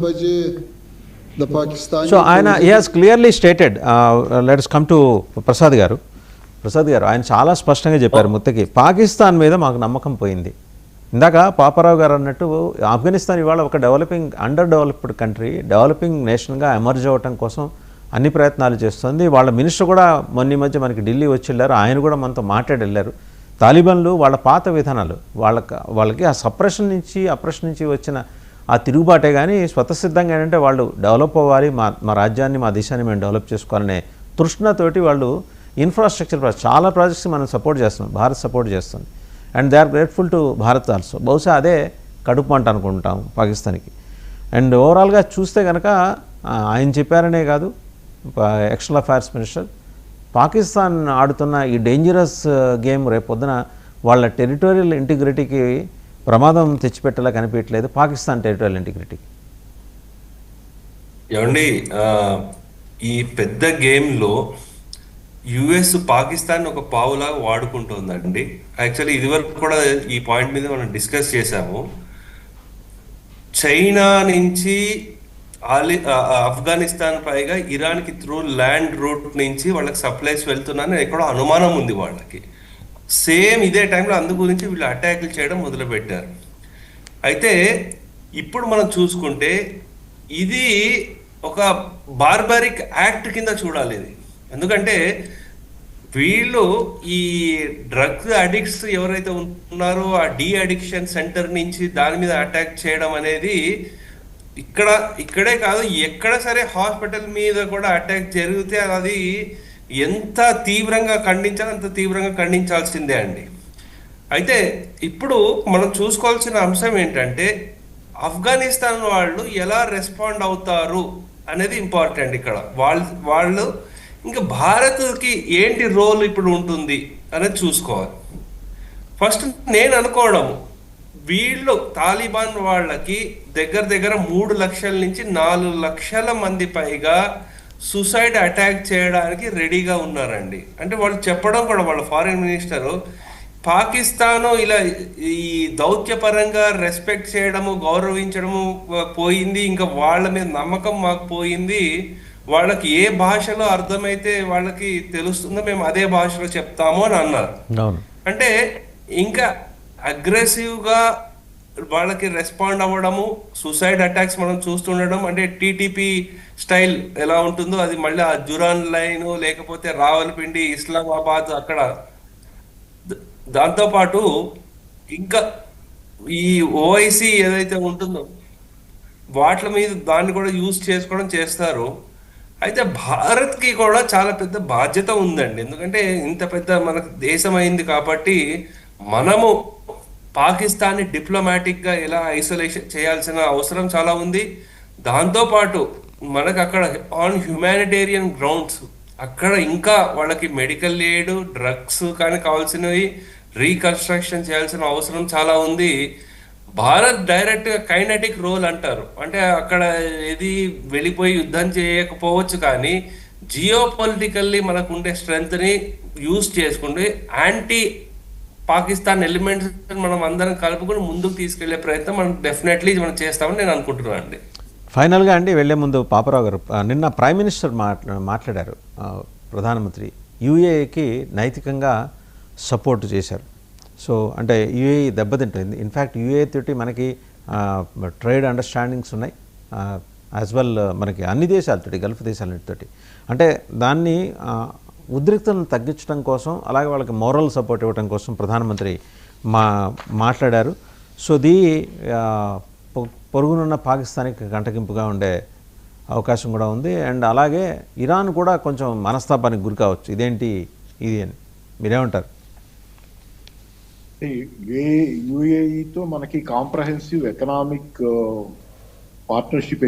the Pakistani. So he has clearly stated, let us come to Prasad గారు ఆయన చాలా స్పష్టంగా చెప్పారు ముత్తకి పాకిస్తాన్ మీద మాకు నమ్మకం పోయింది. ఇందాక పాపారావు గారు అన్నట్టు ఆఫ్ఘనిస్తాన్ ఇవాళ ఒక అండర్ డెవలప్డ్ కంట్రీ, డెవలపింగ్ నేషన్గా ఎమర్జ్ అవ్వటం కోసం అన్ని ప్రయత్నాలు చేస్తుంది. వాళ్ళ మినిస్టర్ కూడా మొన్న మధ్య మనకి ఢిల్లీ వచ్చి వెళ్ళారు, ఆయన కూడా మనతో మాట్లాడి వెళ్ళారు. తాలిబాన్లు వాళ్ళ పాత విధానాలు వాళ్ళకి ఆ అప్రెషన్ నుంచి వచ్చిన ఆ తిరుగుబాటే కానీ స్వతసిద్ధంగా ఏంటంటే వాళ్ళు డెవలప్ అవ్వాలి, మా రాజ్యాన్ని మా దేశాన్ని మేము డెవలప్ చేసుకోవాలనే తృష్ణతోటి వాళ్ళు ఇన్ఫ్రాస్ట్రక్చర్ చాలా ప్రాజెక్ట్స్ మనం సపోర్ట్ చేస్తున్నాం, భారత్ సపోర్ట్ చేస్తుంది. And they are grateful to Bharat also. బహుశా అదే కడుపు మంట అనుకుంటాం పాకిస్తాన్కి. అండ్ ఓవరాల్గా చూస్తే కనుక ఆయన చెప్పారనే కాదు, ఎక్స్టర్నల్ అఫైర్స్ మినిస్టర్ పాకిస్తాన్ ఆడుతున్న ఈ డేంజరస్ గేమ్ రేపొద్దున వాళ్ళ టెరిటోరియల్ ఇంటిగ్రిటీకి ప్రమాదం తెచ్చిపెట్టేలా కనిపించట్లేదు, పాకిస్తాన్ టెరిటోరియల్ ఇంటిగ్రిటీకి. ఏమండి, ఈ పెద్ద గేమ్లో యుఎస్ పాకిస్తాన్ ఒక పావులాగా వాడుకుంటుందండి. యాక్చువల్లీ ఇదివరకు కూడా ఈ పాయింట్ మీద మనం డిస్కస్ చేశాము. చైనా నుంచి ఆఫ్ఘనిస్తాన్ పైగా ఇరాన్కి త్రూ ల్యాండ్ రూట్ నుంచి వాళ్ళకి సప్లైస్ వెళ్తున్నారని ఎక్కడో అనుమానం ఉంది వాళ్ళకి. సేమ్ ఇదే టైంలో అందు గురించి వీళ్ళు అటాక్లు చేయడం మొదలుపెట్టారు. అయితే ఇప్పుడు మనం చూసుకుంటే ఇది ఒక బార్బారిక్ యాక్ట్ కింద చూడాలి ఇది. ఎందుకంటే వీళ్ళు ఈ డ్రగ్స్ అడిక్ట్స్ ఎవరైతే ఉన్నారో ఆ డీ అడిక్షన్ సెంటర్ నుంచి దాని మీద అటాక్ చేయడం అనేది ఇక్కడే కాదు, ఎక్కడ సరే హాస్పిటల్ మీద కూడా అటాక్ జరిగితే అది ఎంత తీవ్రంగా ఖండించాలో అంత తీవ్రంగా ఖండించాల్సిందే అండి. అయితే ఇప్పుడు మనం చూసుకోవాల్సిన అంశం ఏంటంటే ఆఫ్ఘనిస్తాన్ వాళ్ళు ఎలా రెస్పాండ్ అవుతారు అనేది ఇంపార్టెంట్. ఇక్కడ వాళ్ళు ఇంకా భారత్కి ఏంటి రోల్ ఇప్పుడు ఉంటుంది అనేది చూసుకోవాలి. ఫస్ట్ నేను అనుకోవడం, వీళ్ళు తాలిబాన్ వాళ్ళకి దగ్గర 3 లక్షల నుంచి 4 లక్షల మంది పైగా సూసైడ్ అటాక్ చేయడానికి రెడీగా ఉన్నారండి. అంటే వాళ్ళు చెప్పడం కూడా, వాళ్ళ ఫారిన్ మినిస్టరు పాకిస్తాను ఇలా ఈ దౌత్యపరంగా రెస్పెక్ట్ చేయడము, గౌరవించడము పోయింది, ఇంకా వాళ్ళ మీద నమ్మకం మాకు పోయింది. వాళ్ళకి ఏ భాషలో అర్థమైతే వాళ్ళకి తెలుస్తుందో మేము అదే భాషలో చెప్తాము అని అన్నారు. అంటే ఇంకా అగ్రెసివ్గా వాళ్ళకి రెస్పాండ్ అవ్వడము, సూసైడ్ అటాక్స్ మనం చూస్తుండడం, అంటే టీటీపీ స్టైల్ ఎలా ఉంటుందో అది మళ్ళీ ఆ జురాన్ లైన్ లేకపోతే రావల్పిండి, ఇస్లామాబాద్ అక్కడ. దాంతోపాటు ఇంకా ఈ ఓఐసి ఏదైతే ఉంటుందో వాటి మీద దాన్ని కూడా యూజ్ చేసుకోవడం చేస్తారు. అయితే భారత్కి కూడా చాలా పెద్ద బాధ్యత ఉందండి. ఎందుకంటే ఇంత పెద్ద మనకు దేశం అయింది కాబట్టి మనము పాకిస్తాన్ని డిప్లొమాటిక్గా ఎలా ఐసోలేషన్ చేయాల్సిన అవసరం చాలా ఉంది. దాంతోపాటు మనకు అక్కడ ఆన్ హ్యుమానిటేరియన్ గ్రౌండ్స్ అక్కడ ఇంకా వాళ్ళకి మెడికల్ ఎయిడ్, డ్రగ్స్ కానీ కావాల్సినవి రీకన్స్ట్రక్షన్ చేయాల్సిన అవసరం చాలా ఉంది. భారత్ డైరెక్ట్గా కైనటిక్ రోల్ అంటారు, అంటే అక్కడ ఏది వెళ్ళిపోయి యుద్ధం చేయకపోవచ్చు కానీ జియో పొలిటికల్లీ మనకు ఉండే స్ట్రెంగ్త్ని యూజ్ చేసుకుంటే యాంటీ పాకిస్తాన్ ఎలిమెంట్స్ మనం అందరం కలుపుకొని ముందుకు తీసుకెళ్లే ప్రయత్నం మనం డెఫినెట్లీ మనం చేస్తామని నేను అనుకుంటున్నాను అండి. ఫైనల్గా అండి వెళ్లే ముందు పాపారావు గారు, నిన్న ప్రైమ్ మినిస్టర్ మాట్లాడారు, ప్రధానమంత్రి యూఏఈకి నైతికంగా సపోర్ట్ చేశారు. సో అంటే యూఏఈ దెబ్బతింటుంది. ఇన్ఫ్యాక్ట్ యూఏఈ తోటి మనకి ట్రేడ్ అండర్స్టాండింగ్స్ ఉన్నాయి, యాజ్ వెల్ మనకి అన్ని దేశాలతోటి, గల్ఫ్ దేశాలన్నిటితోటి. అంటే దాన్ని ఉద్రిక్తలను తగ్గించడం కోసం, అలాగే వాళ్ళకి మోరల్ సపోర్ట్ ఇవ్వడం కోసం ప్రధానమంత్రి మాట్లాడారు. సో పొరుగునున్న పాకిస్తాన్కి కంటగింపుగా ఉండే అవకాశం కూడా ఉంది. అండ్ అలాగే ఇరాన్ కూడా కొంచెం మనస్తాపానికి గురి కావచ్చు, ఇదేంటి ఇది అని. మీరేమంటారు? యుఏఈతో మనకి కాంప్రహెన్సివ్ ఎకనామిక్ పార్ట్నర్షిప్